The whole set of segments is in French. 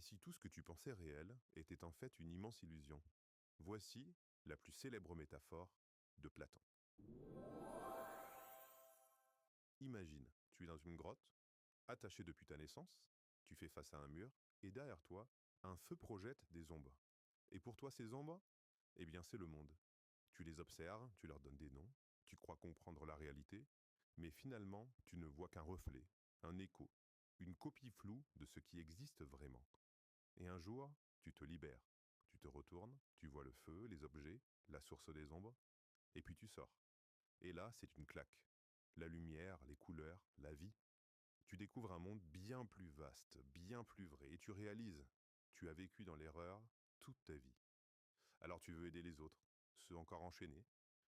Si tout ce que tu pensais réel était en fait une immense illusion. Voici la plus célèbre métaphore de Platon. Imagine, tu es dans une grotte, attaché depuis ta naissance, tu fais face à un mur, et derrière toi, un feu projette des ombres. Et pour toi, ces ombres, eh bien, c'est le monde. Tu les observes, tu leur donnes des noms, tu crois comprendre la réalité, mais finalement, tu ne vois qu'un reflet, un écho, une copie floue de ce qui existe vraiment. Et un jour, tu te libères. Tu te retournes, tu vois le feu, les objets, la source des ombres, et puis tu sors. Et là, c'est une claque. La lumière, les couleurs, la vie. Tu découvres un monde bien plus vaste, bien plus vrai, et tu réalises, tu as vécu dans l'erreur toute ta vie. Alors tu veux aider les autres, ceux encore enchaînés.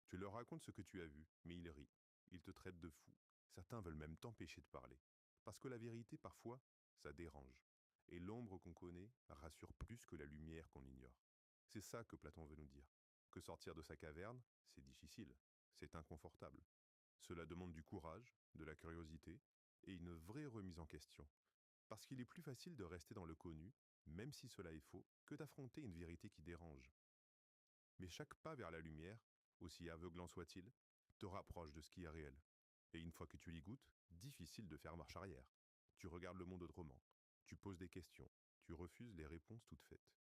Tu leur racontes ce que tu as vu, mais ils rient. Ils te traitent de fou. Certains veulent même t'empêcher de parler. Parce que la vérité, parfois, ça dérange. Et l'ombre qu'on connaît rassure plus que la lumière qu'on ignore. C'est ça que Platon veut nous dire. Que sortir de sa caverne, c'est difficile, c'est inconfortable. Cela demande du courage, de la curiosité et une vraie remise en question. Parce qu'il est plus facile de rester dans le connu, même si cela est faux, que d'affronter une vérité qui dérange. Mais chaque pas vers la lumière, aussi aveuglant soit-il, te rapproche de ce qui est réel. Et une fois que tu y goûtes, difficile de faire marche arrière. Tu regardes le monde autrement, tu poses des questions, tu refuses les réponses toutes faites.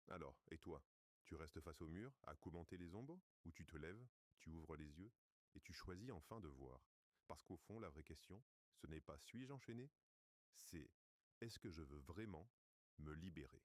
Alors, et toi? Tu restes face au mur, à commenter les ombres? Ou tu te lèves, tu ouvres les yeux, et tu choisis enfin de voir? Parce qu'au fond, la vraie question, ce n'est pas suis-je enchaîné? C'est est-ce que je veux vraiment me libérer?